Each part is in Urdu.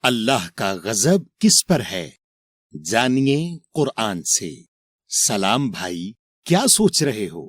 اللہ کا غضب کس پر ہے؟ جانیے قرآن سے۔ سلام بھائی، کیا سوچ رہے ہو؟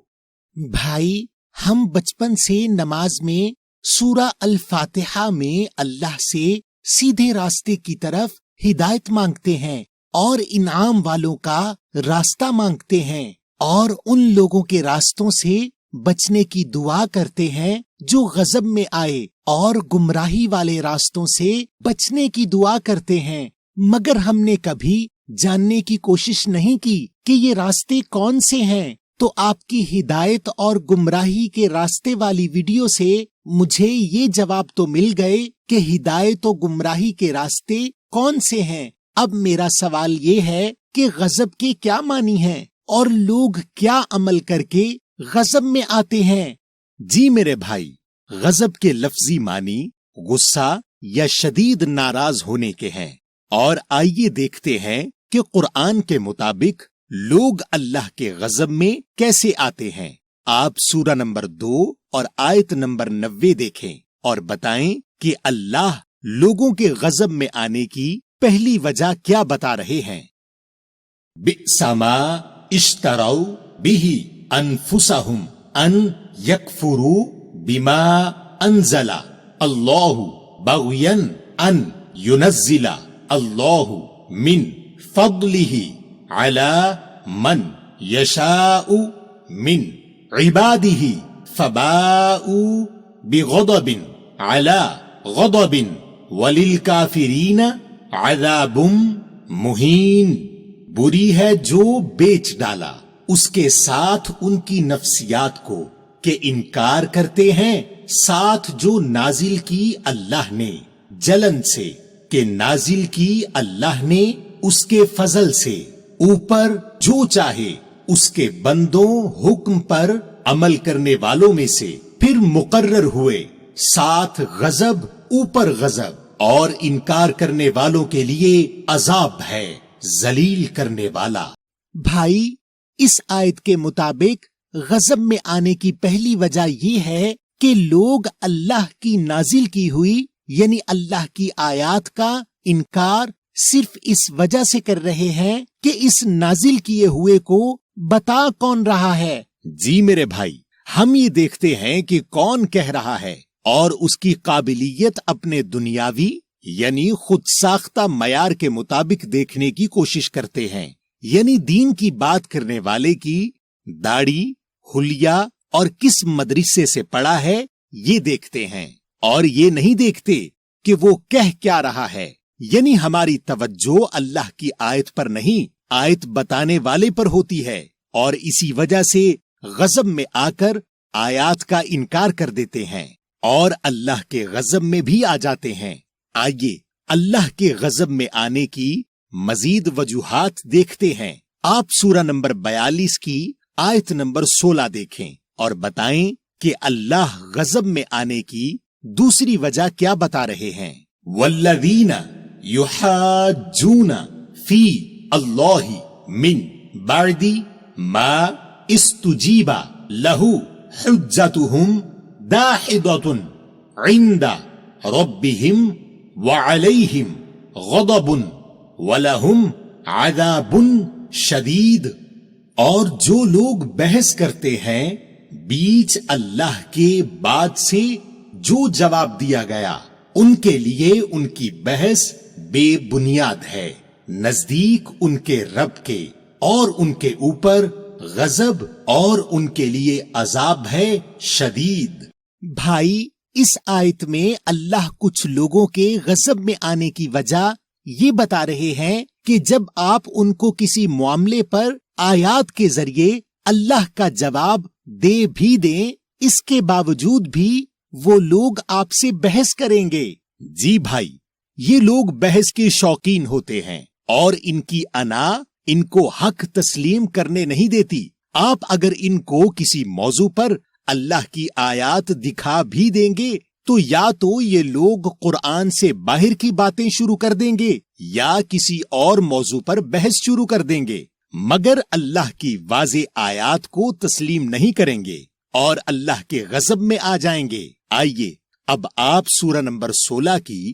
بھائی، ہم بچپن سے نماز میں سورہ الفاتحہ میں اللہ سے سیدھے راستے کی طرف ہدایت مانگتے ہیں اور انعام والوں کا راستہ مانگتے ہیں، اور ان لوگوں کے راستوں سے بچنے کی دعا کرتے ہیں جو غضب میں آئے، اور گمراہی والے راستوں سے بچنے کی دعا کرتے ہیں۔ مگر ہم نے کبھی جاننے کی کوشش نہیں کی کہ یہ راستے کون سے ہیں، تو آپ کی ہدایت اور گمراہی کے راستے والی ویڈیو سے مجھے یہ جواب تو مل گئے کہ ہدایت و گمراہی کے راستے کون سے ہیں۔ اب میرا سوال یہ ہے کہ غضب کے کیا معنی ہیں اور لوگ کیا عمل کر کے غضب میں آتے ہیں؟ جی میرے بھائی، غضب کے لفظی معنی غصہ یا شدید ناراض ہونے کے ہیں، اور آئیے دیکھتے ہیں کہ قرآن کے مطابق لوگ اللہ کے غضب میں کیسے آتے ہیں۔ آپ سورہ نمبر 2 اور آیت نمبر 90 دیکھیں اور بتائیں کہ اللہ لوگوں کے غضب میں آنے کی پہلی وجہ کیا بتا رہے ہیں۔ بئس ما اشتروا به انفسهم ان یکفروا بما انزل اللہ بغیا ان ينزل اللہ من فضلہ على من يشاء من عباده فباءوا بغضب على غضب وللكافرين عذاب مہین۔ بری ہے جو بیچ ڈالا اس کے ساتھ ان کی نفسیات کو کہ انکار کرتے ہیں، ساتھ جو نازل کی اللہ نے جلن سے کہ نازل کی اللہ نے اس کے فضل سے، اوپر جو چاہے اس کے بندوں حکم پر عمل کرنے والوں میں سے، پھر مقرر ہوئے، ساتھ غضب اوپر غضب، اور انکار کرنے والوں کے لیے عذاب ہے ذلیل کرنے والا۔ بھائی، اس آیت کے مطابق غضب میں آنے کی پہلی وجہ یہ ہے کہ لوگ اللہ کی نازل کی ہوئی یعنی اللہ کی آیات کا انکار صرف اس وجہ سے کر رہے ہیں کہ اس نازل کیے ہوئے کو بتا کون رہا ہے۔ جی میرے بھائی، ہم یہ دیکھتے ہیں کہ کون کہہ رہا ہے، اور اس کی قابلیت اپنے دنیاوی یعنی خود ساختہ معیار کے مطابق دیکھنے کی کوشش کرتے ہیں، یعنی دین کی بات کرنے والے کی داڑھی، حلیہ اور کس مدرسے سے پڑھا ہے یہ دیکھتے ہیں، اور یہ نہیں دیکھتے کہ وہ کہہ کیا رہا ہے۔ یعنی ہماری توجہ اللہ کی آیت پر نہیں، آیت بتانے والے پر ہوتی ہے، اور اسی وجہ سے غضب میں آ کر آیات کا انکار کر دیتے ہیں اور اللہ کے غضب میں بھی آ جاتے ہیں۔ آئیے اللہ کے غضب میں آنے کی مزید وجوہات دیکھتے ہیں۔ آپ سورہ نمبر 42 کی آیت نمبر 16 دیکھیں اور بتائیں کہ اللہ غضب میں آنے کی دوسری وجہ کیا بتا رہے ہیں۔ والذین یحاجون فی اللہ من بعد ما استجیب لہ حجتہم داحضۃ عند ربہم وعلیہم غضب ولہم عذاب شدید۔ اور جو لوگ بحث کرتے ہیں بیچ اللہ کے بعد سے جو جواب دیا گیا، ان کے لیے ان کی بحث بے بنیاد ہے نزدیک ان کے رب کے، اور ان کے اوپر غضب اور ان کے لیے عذاب ہے شدید۔ بھائی، اس آیت میں اللہ کچھ لوگوں کے غضب میں آنے کی وجہ یہ بتا رہے ہیں کہ جب آپ ان کو کسی معاملے پر آیات کے ذریعے اللہ کا جواب دے بھی دیں، اس کے باوجود بھی وہ لوگ آپ سے بحث کریں گے۔ جی بھائی، یہ لوگ بحث کے شوقین ہوتے ہیں، اور ان کی انا ان کو حق تسلیم کرنے نہیں دیتی۔ آپ اگر ان کو کسی موضوع پر اللہ کی آیات دکھا بھی دیں گے تو یا تو یہ لوگ قرآن سے باہر کی باتیں شروع کر دیں گے یا کسی اور موضوع پر بحث شروع کر دیں گے، مگر اللہ کی واضح آیات کو تسلیم نہیں کریں گے اور اللہ کے غضب میں آ جائیں گے۔ آئیے اب آپ سورہ نمبر 16 کی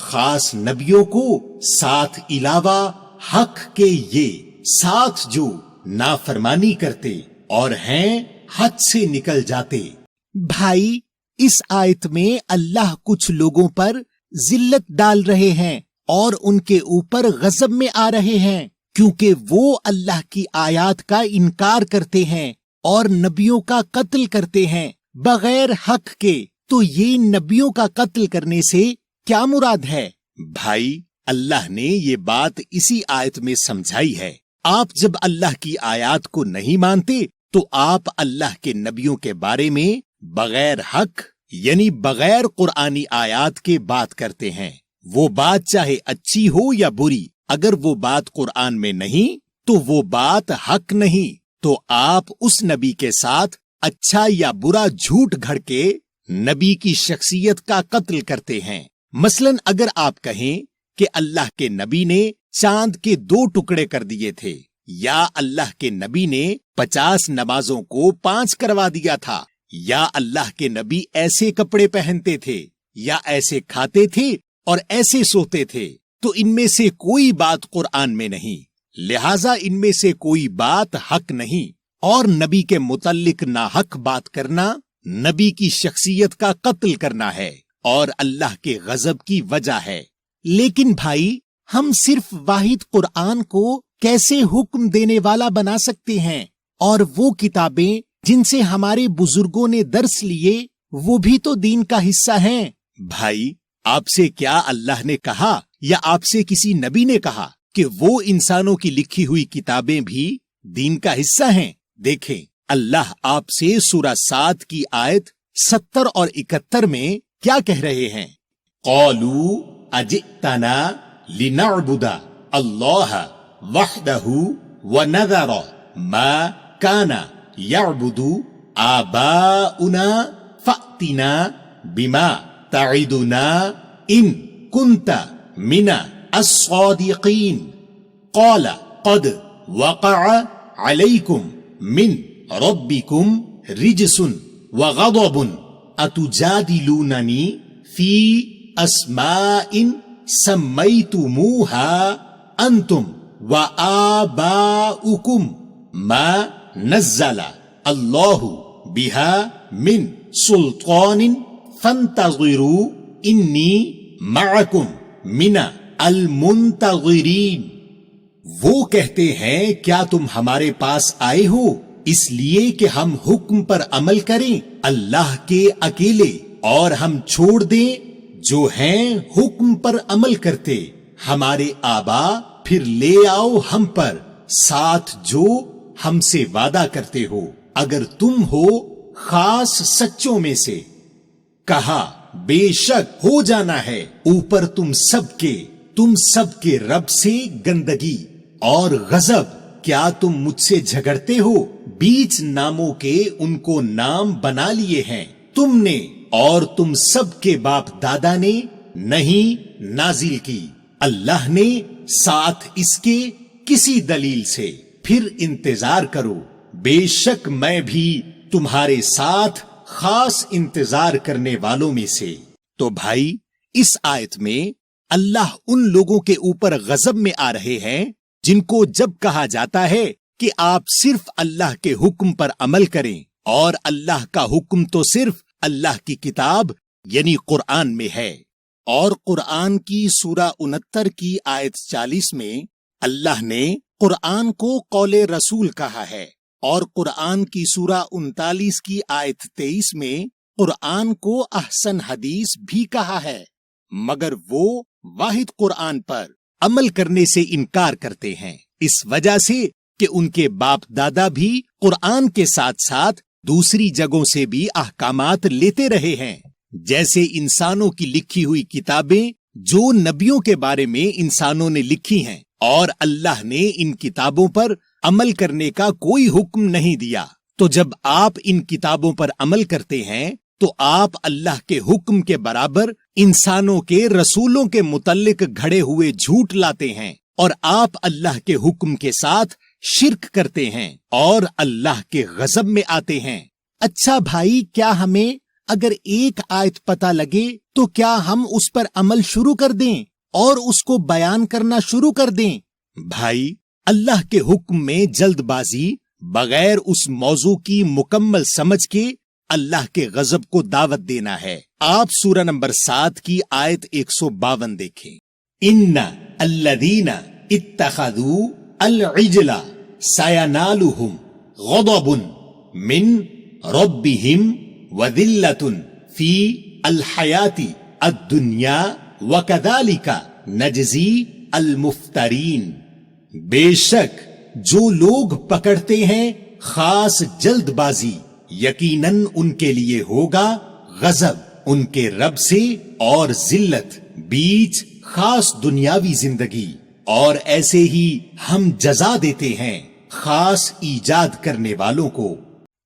خاص نبیوں کو ساتھ علاوہ حق کے یہ ساتھ جو نافرمانی کرتے اور ہیں حد سے نکل جاتے۔ بھائی، اس آیت میں اللہ کچھ لوگوں پر ذلت ڈال رہے ہیں اور ان کے اوپر غضب میں آ رہے ہیں، کیونکہ وہ اللہ کی آیات کا انکار کرتے ہیں اور نبیوں کا قتل کرتے ہیں بغیر حق کے۔ تو یہ نبیوں کا قتل کرنے سے کیا مراد ہے؟ بھائی، اللہ نے یہ بات اسی آیت میں سمجھائی ہے۔ آپ جب اللہ کی آیات کو نہیں مانتے تو آپ اللہ کے نبیوں کے بارے میں بغیر حق یعنی بغیر قرآنی آیات کے بات کرتے ہیں۔ وہ بات چاہے اچھی ہو یا بری، اگر وہ بات قرآن میں نہیں تو وہ بات حق نہیں۔ تو آپ اس نبی کے ساتھ اچھا یا برا جھوٹ گھڑ کے نبی کی شخصیت کا قتل کرتے ہیں۔ مثلاً اگر آپ کہیں کہ اللہ کے نبی نے چاند کے 2 ٹکڑے کر دیے تھے، یا اللہ کے نبی نے 50 نمازوں کو 5 کروا دیا تھا، یا اللہ کے نبی ایسے کپڑے پہنتے تھے، یا ایسے کھاتے تھے اور ایسے سوتے تھے، تو ان میں سے کوئی بات قرآن میں نہیں، لہٰذا ان میں سے کوئی بات حق نہیں، اور نبی کے متعلق ناحق بات کرنا نبی کی شخصیت کا قتل کرنا ہے اور اللہ کے غضب کی وجہ ہے۔ لیکن بھائی، ہم صرف واحد قرآن کو کیسے حکم دینے والا بنا سکتے ہیں؟ اور وہ کتابیں جن سے ہمارے بزرگوں نے درس لیے وہ بھی تو دین کا حصہ ہیں۔ بھائی، آپ سے کیا اللہ نے کہا یا آپ سے کسی نبی نے کہا کہ وہ انسانوں کی لکھی ہوئی کتابیں بھی دین کا حصہ ہیں؟ دیکھیں، اللہ آپ سے سورہ 7 کی آیت 70 اور 71 میں کیا کہہ رہے ہیں؟ قالوا اجئتنا لنعبد اللہ وحدہ ونذر ما كان يعبد آباؤنا فأتنا بما تعدنا ان كنت من الصادقين قال قد وقع عليكم من ربكم رجس وغضب اتجادلونني في اسماء سميتموها انتم وآباؤكم ما نزل الله بها من سلطان فانتظروا انی معکم من المنتظرین۔ وہ کہتے ہیں کیا تم ہمارے پاس آئے ہو اس لیے کہ ہم حکم پر عمل کریں اللہ کے اکیلے، اور ہم چھوڑ دیں جو ہیں حکم پر عمل کرتے ہمارے آبا، پھر لے آؤ ہم پر ساتھ جو ہم سے وعدہ کرتے ہو اگر تم ہو خاص سچوں میں سے۔ کہا بے شک ہو جانا ہے اوپر تم سب کے رب سے گندگی اور غضب، کیا تم مجھ سے جھگڑتے ہو؟ بیچ ناموں کے ان کو نام بنا لیے ہیں تم نے، اور تم سب کے باپ دادا نے نہیں نازل کی اللہ نے ساتھ اس کے کسی دلیل سے، پھر انتظار کرو، بے شک میں بھی تمہارے ساتھ خاص انتظار کرنے والوں میں سے۔ تو بھائی، اس آیت میں اللہ ان لوگوں کے اوپر غضب میں آ رہے ہیں جن کو جب کہا جاتا ہے کہ آپ صرف اللہ کے حکم پر عمل کریں، اور اللہ کا حکم تو صرف اللہ کی کتاب یعنی قرآن میں ہے، اور قرآن کی سورہ 69 کی آیت 40 میں اللہ نے قرآن کو قول رسول کہا ہے، اور قرآن کی سورہ 39 کی آیت 23 میں قرآن کو احسن حدیث بھی کہا ہے، مگر وہ واحد قرآن پر عمل کرنے سے انکار کرتے ہیں، اس وجہ سے کہ ان کے باپ دادا بھی قرآن کے ساتھ ساتھ دوسری جگہوں سے بھی احکامات لیتے رہے ہیں، جیسے انسانوں کی لکھی ہوئی کتابیں جو نبیوں کے بارے میں انسانوں نے لکھی ہیں، اور اللہ نے ان کتابوں پر عمل کرنے کا کوئی حکم نہیں دیا۔ تو جب آپ ان کتابوں پر عمل کرتے ہیں تو آپ اللہ کے حکم کے برابر انسانوں کے رسولوں کے متعلق گھڑے ہوئے جھوٹ لاتے ہیں، اور آپ اللہ کے حکم کے ساتھ شرک کرتے ہیں اور اللہ کے غضب میں آتے ہیں۔ اچھا بھائی، کیا ہمیں اگر ایک آیت پتہ لگے تو کیا ہم اس پر عمل شروع کر دیں اور اس کو بیان کرنا شروع کر دیں؟ بھائی، اللہ کے حکم میں جلد بازی بغیر اس موضوع کی مکمل سمجھ کے اللہ کے غضب کو دعوت دینا ہے۔ آپ سورہ نمبر 7 کی آیت 152 دیکھیں۔ ان الذین اتخذوا العجل سینالہم غضب من ربہم وذلۃ فی الحیاۃ الدنیا وکذالک نجزی المفترین۔ بے شک جو لوگ پکڑتے ہیں خاص جلد بازی، یقیناً ان کے لیے ہوگا غضب ان کے رب سے اور ذلت بیچ خاص دنیاوی زندگی، اور ایسے ہی ہم جزا دیتے ہیں خاص ایجاد کرنے والوں کو۔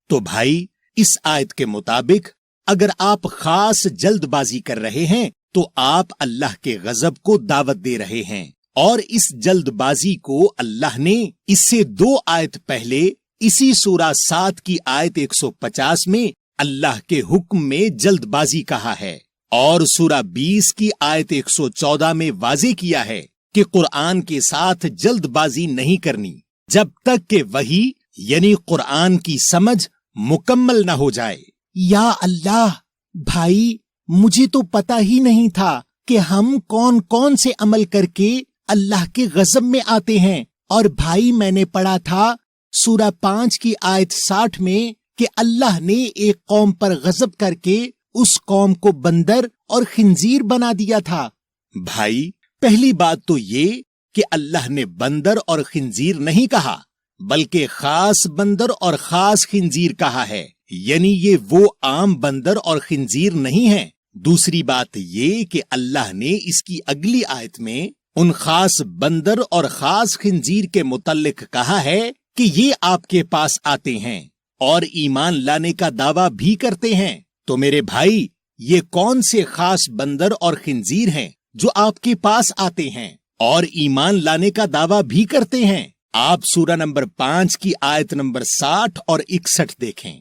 تو بھائی، اس آیت کے مطابق اگر آپ خاص جلد بازی کر رہے ہیں تو آپ اللہ کے غضب کو دعوت دے رہے ہیں، اور اس جلد بازی کو اللہ نے اس سے 2 آیت پہلے اسی سورہ 7 کی آیت 150 میں اللہ کے حکم میں جلد بازی کہا ہے، اور سورہ 20 کی آیت 114 میں واضح کیا ہے کہ قرآن کے ساتھ جلد بازی نہیں کرنی جب تک کہ وحی یعنی قرآن کی سمجھ مکمل نہ ہو جائے۔ یا اللہ، بھائی مجھے تو پتہ ہی نہیں تھا کہ ہم کون کون سے عمل کر کے اللہ کے غضب میں آتے ہیں۔ اور بھائی، میں نے پڑھا تھا سورہ 5 کی آیت 60 میں کہ اللہ نے ایک قوم پر غضب کر کے اس قوم کو بندر اور خنزیر بنا دیا تھا۔ بھائی، پہلی بات تو یہ کہ اللہ نے بندر اور خنزیر نہیں کہا، بلکہ خاص بندر اور خاص خنزیر کہا ہے، یعنی یہ وہ عام بندر اور خنزیر نہیں ہیں۔ دوسری بات یہ کہ اللہ نے اس کی اگلی آیت میں ان خاص بندر اور خاص خنزیر کے متعلق کہا ہے کہ یہ آپ کے پاس آتے ہیں اور ایمان لانے کا دعویٰ بھی کرتے ہیں۔ تو میرے بھائی، یہ کون سے خاص بندر اور خنزیر ہیں جو آپ کے پاس آتے ہیں اور ایمان لانے کا دعویٰ بھی کرتے ہیں؟ آپ سورہ نمبر 5 کی آیت نمبر 60 اور 61 دیکھیں۔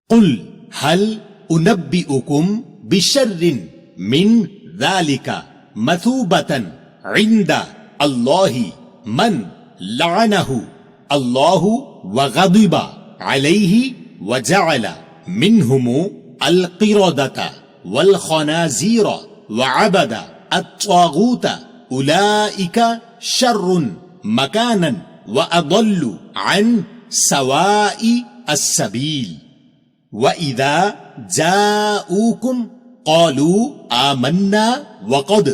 قل هل انبئکم بشر من ذالک مثوبۃ عند اللہ من لعنہ اللہ وغضب علیہ وجعل منہم القردۃ والخنازیر وعبد الطاغوت اولئک شر مکانا واضل عن سواء السبیل وَإِذَا جَاءُوكُمْ قَالُوا آمَنَّا وَقَدْ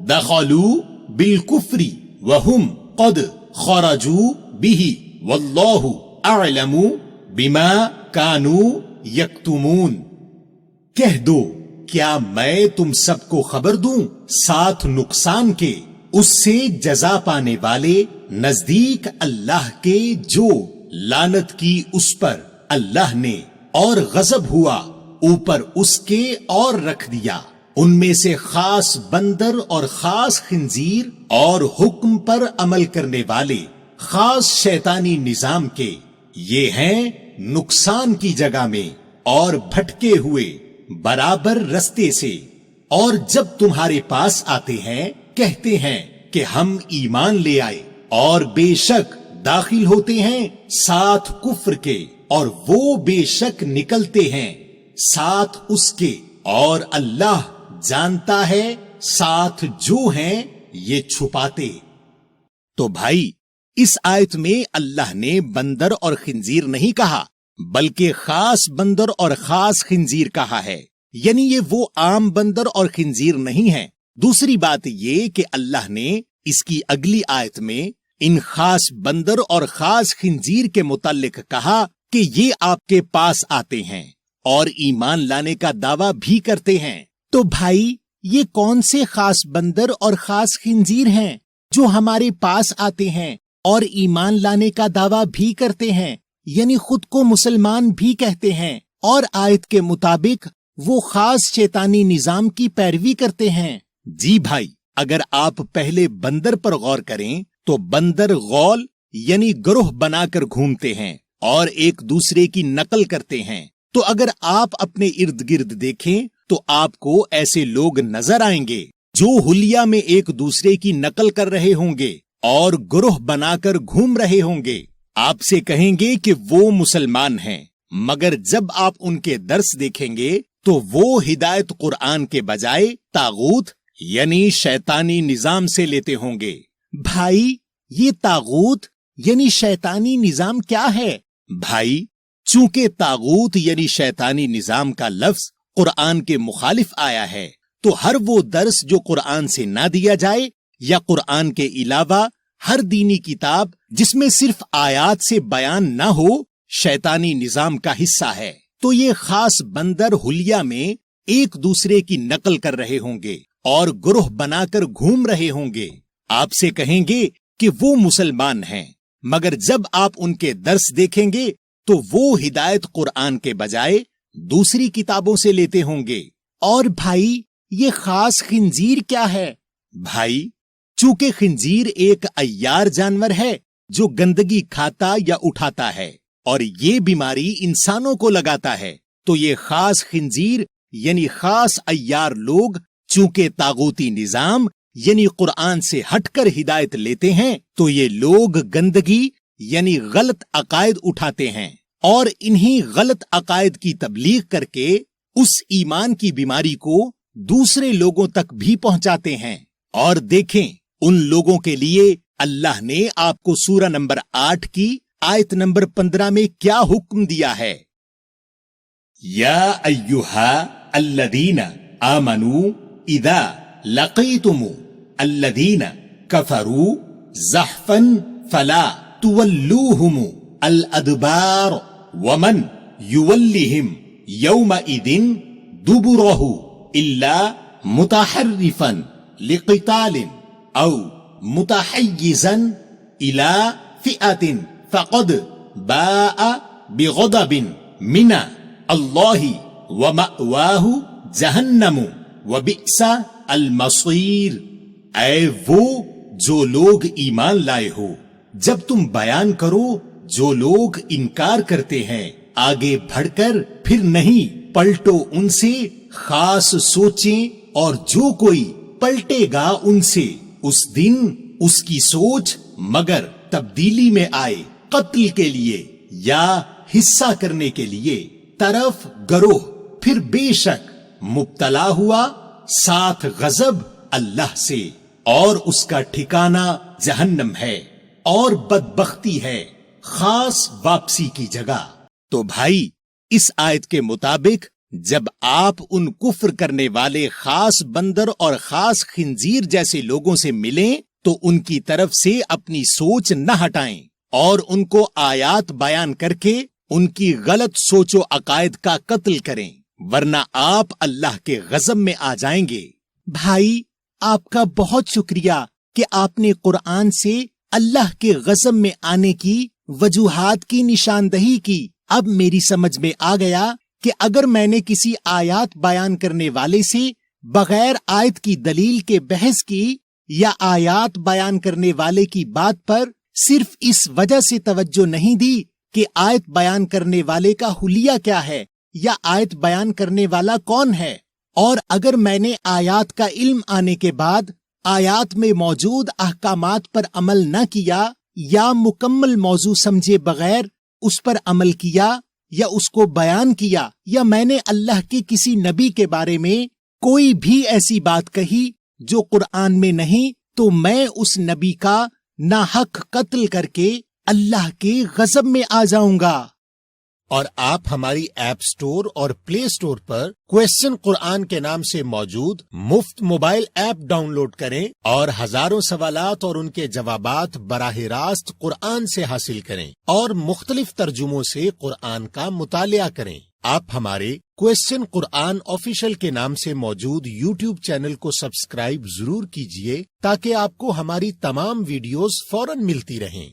دَخَلُوا بِالْكُفْرِ وَهُمْ قَدْ خَرَجُوا بِهِ وَاللَّهُ أَعْلَمُ بِمَا كَانُوا يَكْتُمُونَ۔ کہہ دو، کیا میں تم سب کو خبر دوں ساتھ نقصان کے اس سے جزا پانے والے نزدیک اللہ کے جو لعنت کی اس پر اللہ نے اور غضب ہوا اوپر اس کے اور رکھ دیا، ان میں سے خاص بندر اور خاص خنزیر اور حکم پر عمل کرنے والے خاص شیطانی نظام کے، یہ ہیں نقصان کی جگہ میں اور بھٹکے ہوئے برابر رستے سے۔ اور جب تمہارے پاس آتے ہیں کہتے ہیں کہ ہم ایمان لے آئے، اور بے شک داخل ہوتے ہیں ساتھ کفر کے، اور وہ بے شک نکلتے ہیں ساتھ اس کے، اور اللہ جانتا ہے ساتھ جو ہیں یہ چھپاتے۔ تو بھائی، اس آیت میں اللہ نے بندر اور خنزیر نہیں کہا بلکہ خاص بندر اور خاص خنزیر کہا ہے، یعنی یہ وہ عام بندر اور خنزیر نہیں ہیں۔ دوسری بات یہ کہ اللہ نے اس کی اگلی آیت میں ان خاص بندر اور خاص خنزیر کے متعلق کہا کہ یہ آپ کے پاس آتے ہیں اور ایمان لانے کا دعویٰ بھی کرتے ہیں۔ تو بھائی، یہ کون سے خاص بندر اور خاص خنزیر ہیں جو ہمارے پاس آتے ہیں اور ایمان لانے کا دعویٰ بھی کرتے ہیں، یعنی خود کو مسلمان بھی کہتے ہیں، اور آیت کے مطابق وہ خاص شیطانی نظام کی پیروی کرتے ہیں؟ جی بھائی، اگر آپ پہلے بندر پر غور کریں تو بندر غول یعنی گروہ بنا کر گھومتے ہیں اور ایک دوسرے کی نقل کرتے ہیں، تو اگر آپ اپنے ارد گرد دیکھیں تو آپ کو ایسے لوگ نظر آئیں گے جو حلیہ میں ایک دوسرے کی نقل کر رہے ہوں گے اور گروہ بنا کر گھوم رہے ہوں گے. آپ سے کہیں گے کہ وہ مسلمان ہیں، مگر جب آپ ان کے درس دیکھیں گے تو وہ ہدایت قرآن کے بجائے طاغوت یعنی شیطانی نظام سے لیتے ہوں گے. بھائی، یہ طاغوت یعنی شیطانی نظام کیا ہے؟ بھائی، چونکہ طاغوت یعنی شیطانی نظام کا لفظ قرآن کے مخالف آیا ہے، تو ہر وہ درس جو قرآن سے نہ دیا جائے یا قرآن کے علاوہ ہر دینی کتاب جس میں صرف آیات سے بیان نہ ہو، شیطانی نظام کا حصہ ہے. تو یہ خاص بندر حلیہ میں ایک دوسرے کی نقل کر رہے ہوں گے اور گروہ بنا کر گھوم رہے ہوں گے. آپ سے کہیں گے کہ وہ مسلمان ہیں، مگر جب آپ ان کے درس دیکھیں گے تو وہ ہدایت قرآن کے بجائے دوسری کتابوں سے لیتے ہوں گے. اور بھائی، یہ خاص خنزیر کیا ہے؟ بھائی، چونکہ خنزیر ایک عیار جانور ہے جو گندگی کھاتا یا اٹھاتا ہے اور یہ بیماری انسانوں کو لگاتا ہے، تو یہ خاص خنزیر یعنی خاص عیار لوگ چونکہ طاغوتی نظام یعنی قرآن سے ہٹ کر ہدایت لیتے ہیں، تو یہ لوگ گندگی یعنی غلط عقائد اٹھاتے ہیں اور انہی غلط عقائد کی تبلیغ کر کے اس ایمان کی بیماری کو دوسرے لوگوں تک بھی پہنچاتے ہیں. اور دیکھیں، ان لوگوں کے لیے اللہ نے آپ کو سورہ نمبر 8 کی آیت نمبر 15 میں کیا حکم دیا ہے؟ یا ایہا الذین آمنوا اذا لقیتم الذین کفروا زحفا فلا تولوہم الادبار ومن یولہم یومئذ دبرہ الا متحرفا لقتال او متحیزا الى فئة فقد باء بغضب من اللہ ومأواہ جہنم وبئس المصیر. اے وہ جو لوگ ایمان لائے ہو، جب تم بیان کرو جو لوگ انکار کرتے ہیں آگے بڑھ کر پھر نہیں پلٹو ان سے، خاص سوچیں، اور جو کوئی پلٹے گا ان سے اس دن اس کی سوچ مگر تبدیلی میں آئے، قتل کے لیے یا حصہ کرنے کے لیے طرف گروہ، پھر بے شک مبتلا ہوا ساتھ غضب اللہ سے، اور اس کا ٹھکانہ جہنم ہے اور بدبختی ہے خاص واپسی کی جگہ. تو بھائی، اس آیت کے مطابق جب آپ ان کفر کرنے والے خاص بندر اور خاص خنزیر جیسے لوگوں سے ملیں تو ان کی طرف سے اپنی سوچ نہ ہٹائیں اور ان کو آیات بیان کر کے ان کی غلط سوچ و عقائد کا قتل کریں، ورنہ آپ اللہ کے غضب میں آ جائیں گے. بھائی، آپ کا بہت شکریہ کہ آپ نے قرآن سے اللہ کے غضب میں آنے کی وجوہات کی نشاندہی کی. اب میری سمجھ میں آ گیا کہ اگر میں نے کسی آیات بیان کرنے والے سے بغیر آیت کی دلیل کے بحث کی یا آیات بیان کرنے والے کی بات پر صرف اس وجہ سے توجہ نہیں دی کہ آیت بیان کرنے والے کا حلیہ کیا ہے یا آیت بیان کرنے والا کون ہے، اور اگر میں نے آیات کا علم آنے کے بعد آیات میں موجود احکامات پر عمل نہ کیا یا مکمل موضوع سمجھے بغیر اس پر عمل کیا یا اس کو بیان کیا، یا میں نے اللہ کے کسی نبی کے بارے میں کوئی بھی ایسی بات کہی جو قرآن میں نہیں، تو میں اس نبی کا ناحق قتل کر کے اللہ کے غضب میں آ جاؤں گا. اور آپ ہماری ایپ سٹور اور پلے سٹور پر کوسچن قرآن کے نام سے موجود مفت موبائل ایپ ڈاؤن لوڈ کریں اور ہزاروں سوالات اور ان کے جوابات براہ راست قرآن سے حاصل کریں اور مختلف ترجموں سے قرآن کا مطالعہ کریں. آپ ہمارے کوسچن قرآن آفیشل کے نام سے موجود یوٹیوب چینل کو سبسکرائب ضرور کیجیے تاکہ آپ کو ہماری تمام ویڈیوز فوراً ملتی رہیں.